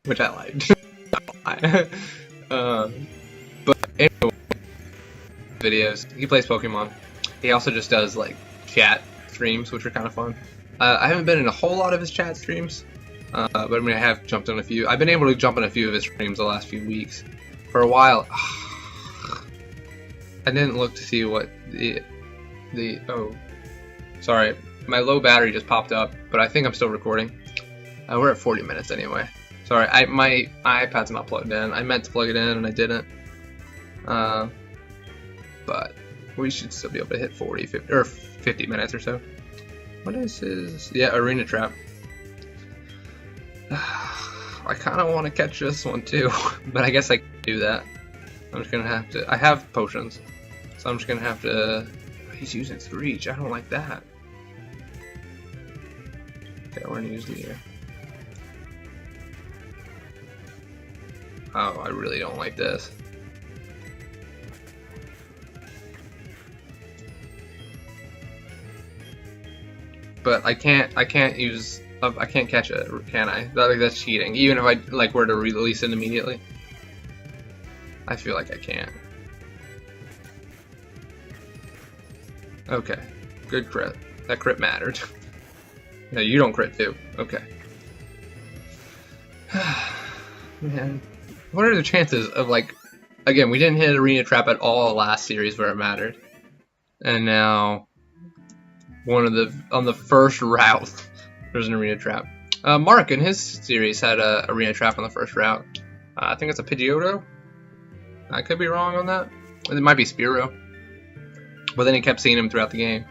which I liked. But anyway, videos. He plays Pokemon. He also just does like chat streams, which are kind of fun. I haven't been in a whole lot of his chat streams, but I mean I have jumped on a few. I've been able to jump on a few of his streams the last few weeks. For a while, I didn't look to see what oh, sorry, my low battery just popped up, but I think I'm still recording. We're at 40 minutes anyway. Sorry, my iPad's not plugged in. I meant to plug it in and I didn't. But we should still be able to hit 40, 50, or 50 minutes or so. What is his? Yeah, Arena Trap. I kind of want to catch this one too, but I guess I can do that. I'm just gonna have to. I have potions, so I'm just gonna have to. He's using Screech. I don't like that. Okay, we're gonna use Meteor. Oh, I really don't like this. But I can't use. I can't catch it, can I? That's cheating. Even if I like were to release it immediately, I feel like I can't. Okay, good crit. That crit mattered. No, you don't crit too. Okay. Man, what are the chances of like? Again, we didn't hit Arena Trap at all last series where it mattered, and now. On the first route, there's an Arena Trap. Mark in his series had a Arena Trap on the first route. I think it's a Pidgeotto. I could be wrong on that. It might be Spearow. But then he kept seeing him throughout the game.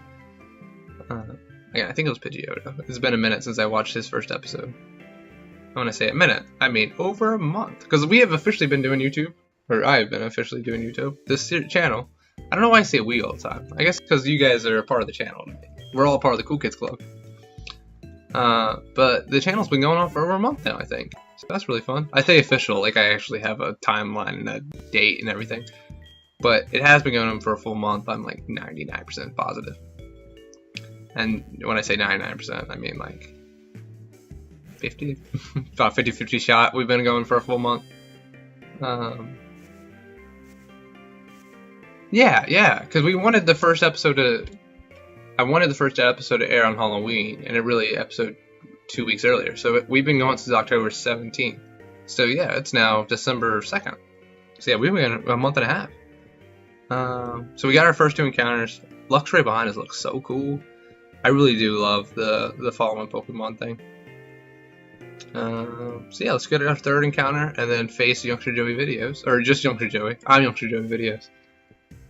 Again, I think it was Pidgeotto. It's been a minute since I watched his first episode. When I say a minute, I mean over a month. Because we have officially been doing YouTube. Or I have been officially doing YouTube. This channel. I don't know why I say we all the time. I guess because you guys are a part of the channel. We're all part of the Cool Kids Club. But the channel's been going on for over a month now, I think. So that's really fun. I say official, like I actually have a timeline and a date and everything. But it has been going on for a full month. I'm like 99% positive. And when I say 99%, I mean like 50? About 50-50 shot. We've been going for a full month. Yeah, because we wanted the first episode to... I wanted the first episode to air on Halloween, and it really episode 2 weeks earlier. So we've been going since October 17th. So yeah, it's now December 2nd. So yeah, we've been a month and a half. So we got our first 2 encounters. Luxray behind us looks so cool. I really do love the following Pokemon thing. So yeah, let's get our third encounter, and then face Youngster Joey Videos. Or just Youngster Joey. I'm Youngster Joey Videos.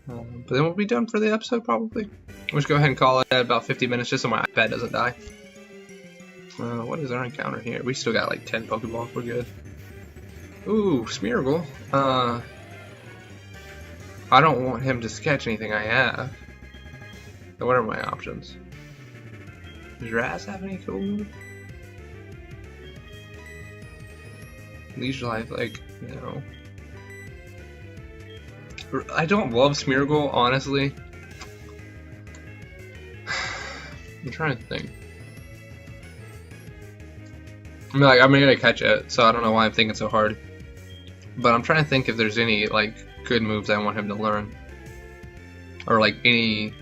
But then we'll be done for the episode probably. We'll just go ahead and call it at about 50 minutes just so my iPad doesn't die. What is our encounter here? We still got like 10 Pokeballs, we're good. Ooh, Smeargle. I don't want him to sketch anything I have. So what are my options? Does Raz have any cool moves? Leisure Life, like, no. I don't love Smeargle, honestly. I'm trying to think. I mean, like, I'm gonna catch it, so I don't know why I'm thinking so hard. But I'm trying to think if there's any, like, good moves I want him to learn. Or like any,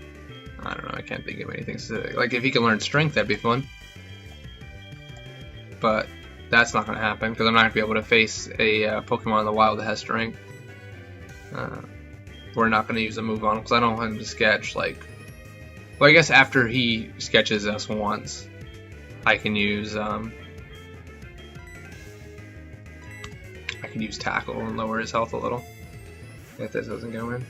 I don't know, I can't think of anything specific. Like if he can learn strength, that'd be fun. But that's not going to happen because I'm not going to be able to face a Pokemon in the wild that has strength. We're not going to use a move on him because I don't want him to sketch like. Well, I guess after he sketches us once, I can use tackle and lower his health a little. If this doesn't go in.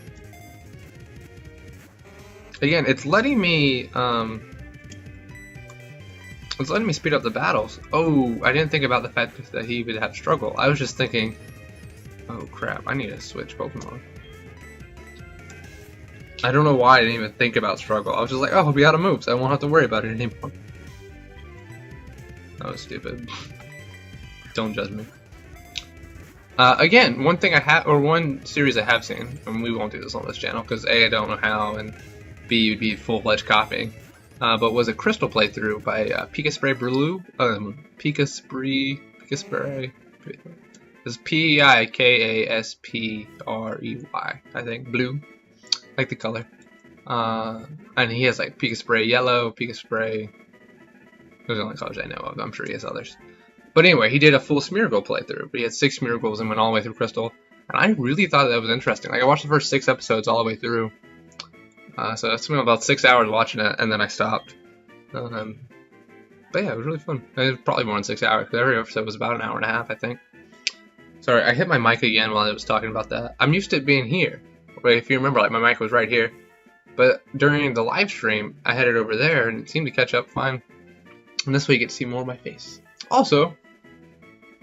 Again, it's letting me speed up the battles. Oh, I didn't think about the fact that he would have struggle. I was just thinking, oh crap, I need to switch Pokemon. I don't know why I didn't even think about struggle. I was just like, oh, he'll be out of moves. I won't have to worry about it anymore. That was stupid. Don't judge me. Again, one series I have seen, and we won't do this on this channel because A, I don't know how, and B, would be full-fledged copying. But was a Crystal playthrough by Pikaspray Blue. Pikaspray. It's Pikaspray, I think. Blue, like the color. And he has like Pikaspray Yellow, Pikaspray. Those are the only colors I know of. I'm sure he has others. But anyway, he did a full Smeargle playthrough. He had 6 Smeargles and went all the way through Crystal. And I really thought that was interesting. Like I watched the first 6 episodes all the way through. So it took me about 6 hours watching it, and then I stopped. But yeah, it was really fun. It was probably more than 6 hours, because every episode was about an hour and a half, I think. Sorry, I hit my mic again while I was talking about that. I'm used to it being here. But if you remember, like my mic was right here. But during the live stream, I had it over there, and it seemed to catch up fine. And this way you get to see more of my face. Also,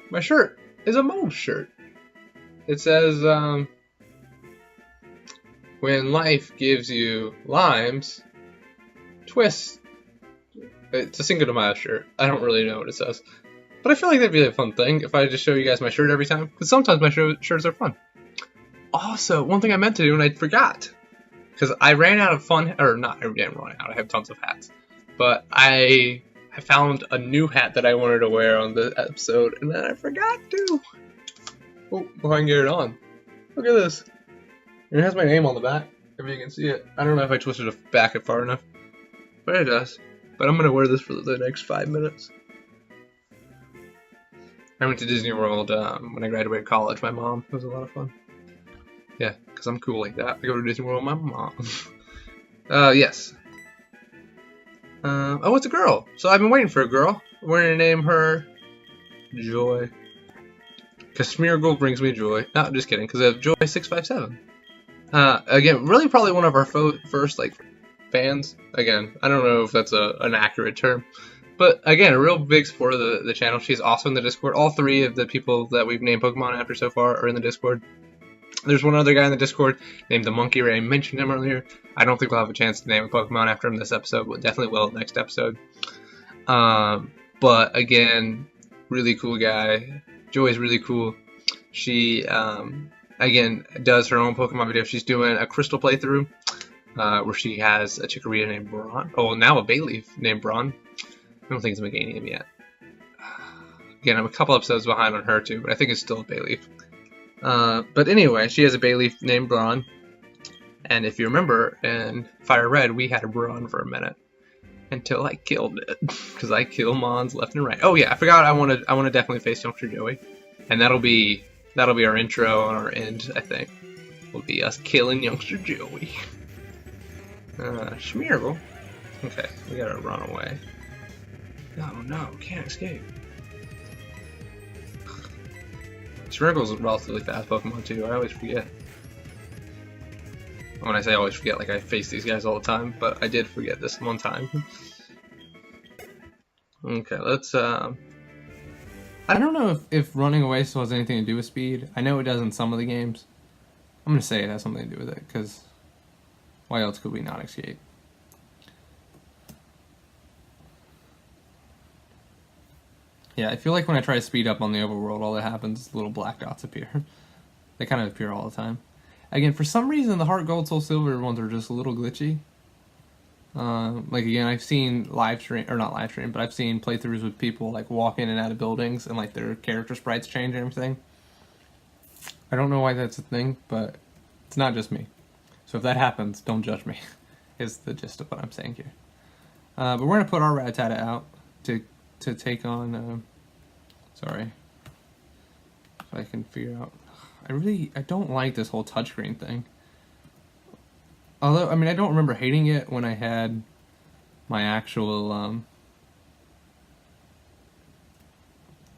my shirt is a Moe's shirt. It says, when life gives you limes, twist. It's a Cinco de Mayo shirt. I don't really know what it says. But I feel like that'd be a fun thing if I just show you guys my shirt every time. Because sometimes my shirts are fun. Also, one thing I meant to do and I forgot. Because I ran out of fun, or not, I didn't run out. I have tons of hats. But I found a new hat that I wanted to wear on the episode. And then I forgot to. Oh, if I can get it on. Look at this. It has my name on the back, if you can see it. I don't know if I twisted it back it far enough, but it does. But I'm going to wear this for the next 5 minutes. I went to Disney World when I graduated college. My mom. It was a lot of fun. Yeah, because I'm cool like that. I go to Disney World with my mom. Yes. Oh, it's a girl. So I've been waiting for a girl. We're going to name her Joy. Because Smeargle brings me joy. No, I'm just kidding, because I have Joy657. Again, really probably one of our first, like, fans. Again, I don't know if that's an accurate term. But, again, a real big support of the channel. She's also in the Discord. All 3 of the people that we've named Pokemon after so far are in the Discord. There's one other guy in the Discord named the Monkey Ray. I mentioned him earlier. I don't think we'll have a chance to name a Pokemon after him this episode. But definitely will next episode. But, again, really cool guy. Joy's really cool. She, again, does her own Pokemon video. She's doing a Crystal playthrough where she has a Chikorita named Braun. Oh, now a Bayleaf named Braun. I don't think it's a Meganium yet. Again, I'm a couple episodes behind on her too, but I think it's still a Bayleaf. But anyway, she has a Bayleaf named Braun. And if you remember, in Fire Red, we had a Braun for a minute. Until I killed it. Because I kill Mons left and right. Oh yeah, I forgot I want to definitely face Youngster Joey. And that'll be our intro and our end, I think. Will be us killing Youngster Joey. Smeargle. Okay, we gotta run away. Oh no, can't escape. Smeargle's a relatively fast Pokemon too, I always forget. When I say I always forget, like I face these guys all the time, but I did forget this one time. Okay, let's I don't know if running away still has anything to do with speed. I know it does in some of the games. I'm gonna say it has something to do with it, because why else could we not escape? Yeah, I feel like when I try to speed up on the overworld, all that happens is little black dots appear. They kind of appear all the time. Again, for some reason, the Heart Gold, Soul Silver ones are just a little glitchy. Like, again, I've seen I've seen playthroughs with people, like, walk in and out of buildings, and, like, their character sprites change and everything. I don't know why that's a thing, but it's not just me. So if that happens, don't judge me, is the gist of what I'm saying here. But we're going to put our Rattata out to take on... sorry. If I can figure out... I don't like this whole touchscreen thing. Although, I mean, I don't remember hating it when I had my actual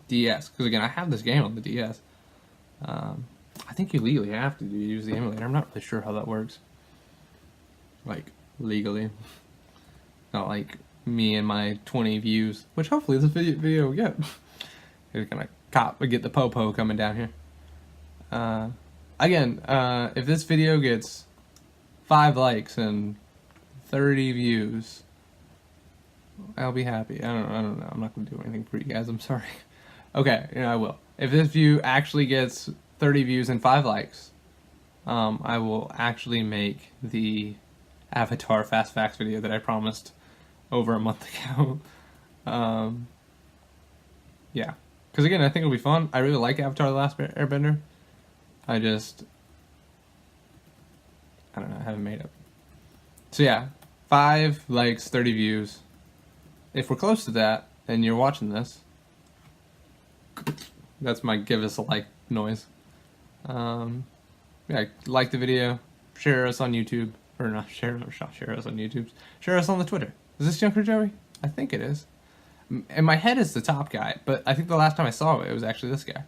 DS. Because, again, I have this game on the DS. I think you legally have to use the emulator. I'm not really sure how that works. Like, legally. Not like me and my 20 views. Which, hopefully, this video will get. It's gonna get the po-po coming down here. Again, if this video gets 5 likes and 30 views, I'll be happy. I don't know. I'm not gonna do anything for you guys. I'm sorry. Okay, I will. If this view actually gets 30 views and 5 likes, I will actually make the Avatar Fast Facts video that I promised over a month ago. Yeah. Because again, I think it'll be fun. I really like Avatar The Last Airbender. I don't know, I haven't made it. So yeah, 5 likes, 30 views. If we're close to that, and you're watching this, that's my give us a like noise. Yeah, like the video, share us on YouTube, or not share us on YouTube, share us on the Twitter. Is this Junker Joey? I think it is. In my head it's the top guy, but I think the last time I saw it, it was actually this guy.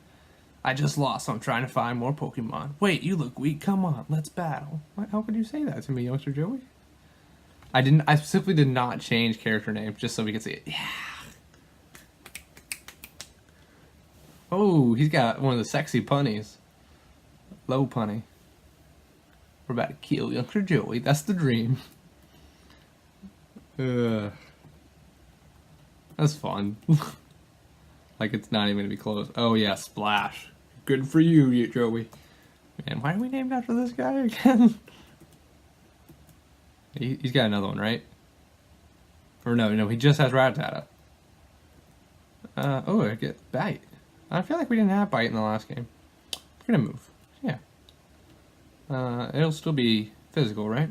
I just lost, so I'm trying to find more Pokemon. Wait, you look weak. Come on, let's battle. How could you say that to me, Youngster Joey? I specifically did not change character names just so we could see it. Yeah. Oh, he's got one of the sexy punnies. Low punny. We're about to kill Youngster Joey. That's the dream. That's fun. Like it's not even gonna be close. Oh yeah, Splash. Good for you, Joey. Man, why are we named after this guy again? He's got another one, right? Or no, he just has Rattata. Oh, I get Bite. I feel like we didn't have Bite in the last game. We're gonna move. Yeah. It'll still be physical, right?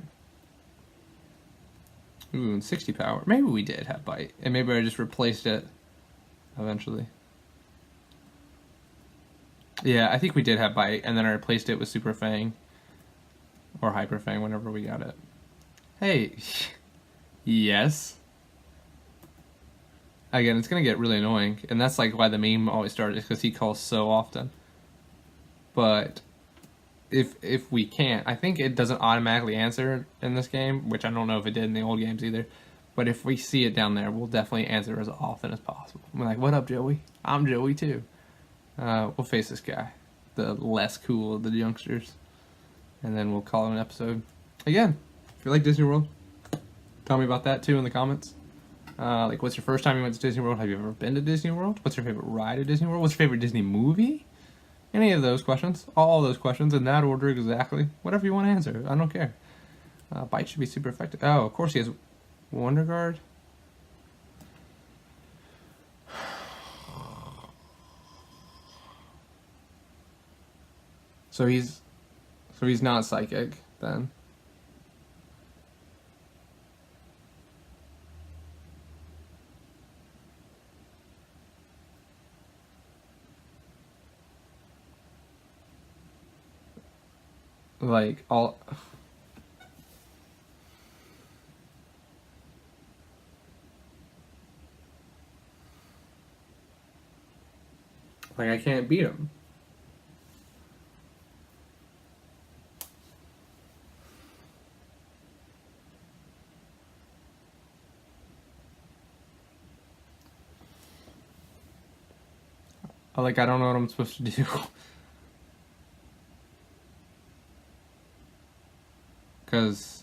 Ooh, and 60 power. Maybe we did have Bite, and maybe I just replaced it eventually. Yeah, I think we did have Bite, and then I replaced it with Super Fang. Or Hyper Fang, whenever we got it. Hey. Yes. Again, it's gonna get really annoying, and that's like why the meme always started, because he calls so often. But if we can't, I think it doesn't automatically answer in this game, which I don't know if it did in the old games either. But if we see it down there, we'll definitely answer as often as possible. We're like, what up, Joey? I'm Joey too. We'll face this guy, the less cool of the youngsters, and then we'll call it an episode. Again, if you like Disney World, tell me about that too in the comments. Like, what's your first time you went to Disney World? Have you ever been to Disney World? What's your favorite ride at Disney World? What's your favorite Disney movie? Any of those questions. All those questions in that order exactly. Whatever you want to answer. I don't care. Bite should be super effective. Oh, of course he has Wonder Guard. So he's not psychic then. Like all like I can't beat him. Like I don't know what I'm supposed to do. Because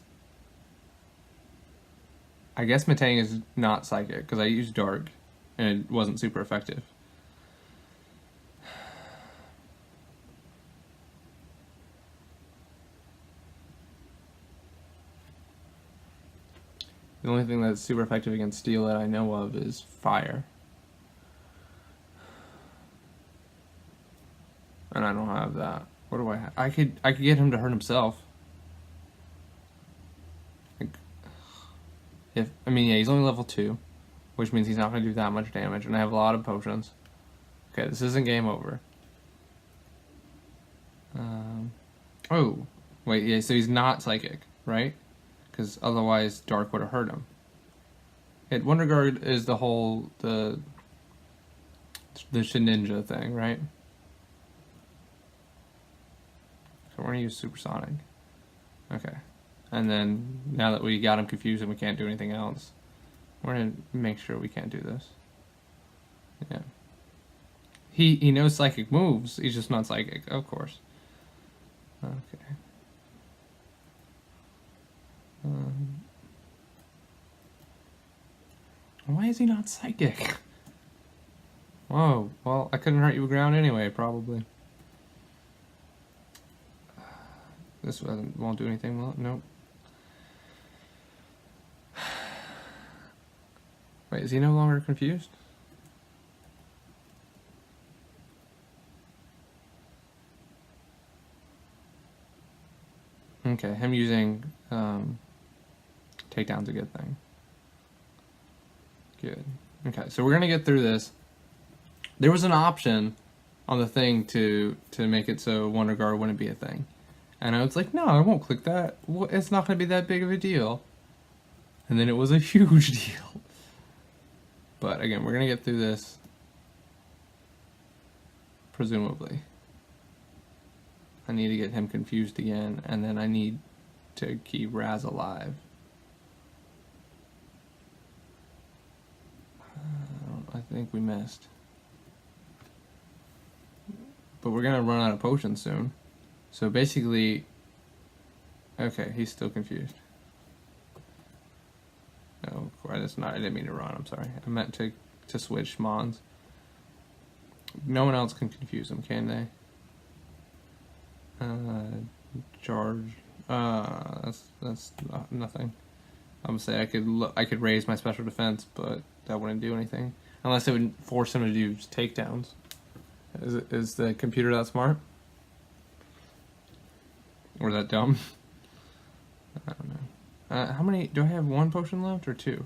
I guess Metang is not psychic, because I used Dark, and it wasn't super effective. The only thing that's super effective against Steel that I know of is Fire. And I don't have that. What do I have? I could get him to hurt himself. Yeah, he's only level 2, which means he's not going to do that much damage, and I have a lot of potions. Okay, this isn't game over. Oh, wait, yeah, so he's not psychic, right? Because otherwise Dark would have hurt him. Wonder Guard is the Ninja thing, right? So we're going to use Supersonic. Okay. And then, now that we got him confused and we can't do anything else, we're going to make sure we can't do this. Yeah. He knows psychic moves, he's just not psychic, of course. Okay. Why is he not psychic? Whoa, well, I couldn't hurt you with ground anyway, probably. This won't do anything, will it? Nope. Wait, is he no longer confused? Okay, him using takedown's a good thing. Good. Okay, so we're gonna get through this. There was an option on the thing to make it so Wonder Guard wouldn't be a thing. And I was like, no, I won't click that. It's not gonna be that big of a deal. And then it was a huge deal. But again, we're gonna get through this. Presumably. I need to get him confused again, and then I need to keep Raz alive. I think we missed. But we're gonna run out of potions soon. So basically, okay, he's still confused. No, that's not. I didn't mean to run. I'm sorry. I meant to switch Mons. No one else can confuse him, can they? Charge. That's nothing. I'm gonna say I could raise my special defense, but that wouldn't do anything unless it would force him to do takedowns. Is the computer that smart? Or that dumb? I don't know. How many do I have? 1 potion left or 2?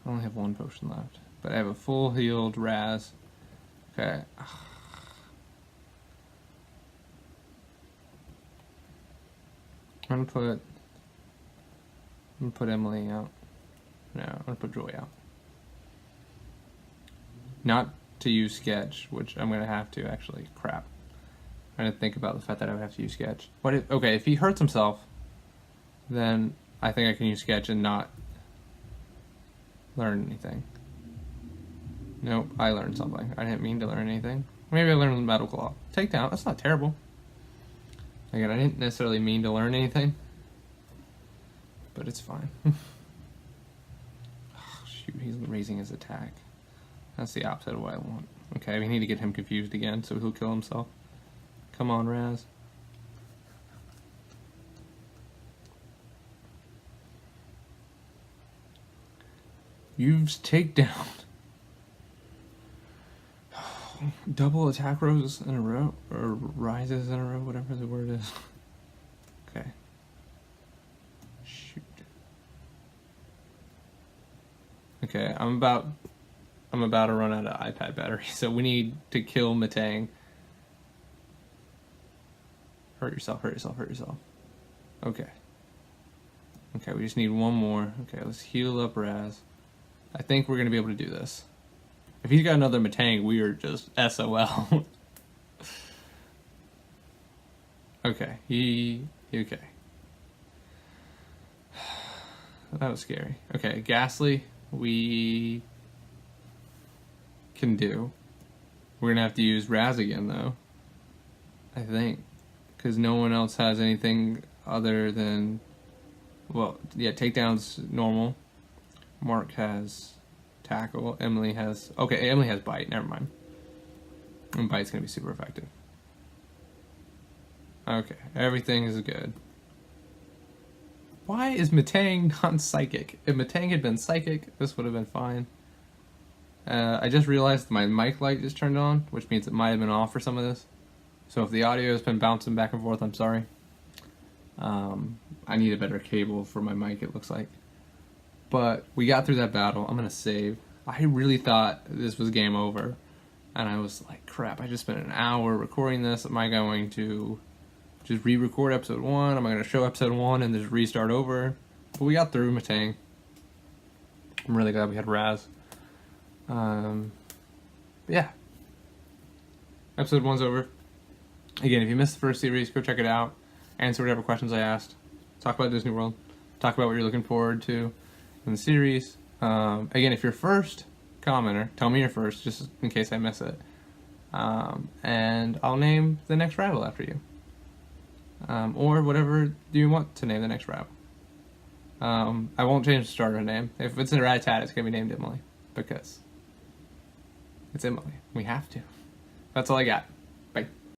I only have 1 potion left, but I have a full healed Raz. Okay. I'm gonna put Emily out. No, I'm gonna put Joy out. Not to use Sketch, which I'm gonna have to actually. Crap. I didn't think about the fact that I would have to use Sketch. Okay, if he hurts himself, then I think I can use Sketch and not learn anything. Nope, I learned something. I didn't mean to learn anything. Maybe I learned the medical law. Takedown, that's not terrible. Again, I didn't necessarily mean to learn anything, but it's fine. Oh, shoot, he's raising his attack. That's the opposite of what I want. Okay, we need to get him confused again, so he'll kill himself. Come on, Raz. Use takedown. Double attack rolls in a row, or rises in a row, whatever the word is. Okay. Shoot. Okay, I'm about to run out of iPad battery, so we need to kill Matang. Hurt yourself, hurt yourself, hurt yourself. Okay. Okay, we just need 1 more. Okay, let's heal up Raz. I think we're going to be able to do this. If he's got another Matang, we are just SOL. Okay, okay. That was scary. Okay, Ghastly, we can do. We're going to have to use Raz again, though. I think. Because no one else has anything other than... Well, yeah, takedown's normal. Mark has tackle. Emily has... Okay, Emily has bite. Never mind. And bite's going to be super effective. Okay, everything is good. Why is Matang not psychic? If Matang had been psychic, this would have been fine. I just realized my mic light just turned on, which means it might have been off for some of this. So if the audio has been bouncing back and forth, I'm sorry. I need a better cable for my mic, it looks like. But we got through that battle. I'm going to save. I really thought this was game over. And I was like, crap, I just spent an hour recording this. Am I going to just re-record episode 1? Am I going to show episode 1 and just restart over? But we got through Matang. I'm really glad we had Raz. Yeah. Episode 1's over. Again, if you missed the first series, go check it out. Answer whatever questions I asked. Talk about Disney World. Talk about what you're looking forward to in the series. Again, if you're first commenter, tell me you're first, just in case I miss it. And I'll name the next rival after you. Or whatever you want to name the next rival. I won't change the starter name. If it's a Rat-a-tat, it's going to be named Emily. Because it's Emily. We have to. That's all I got.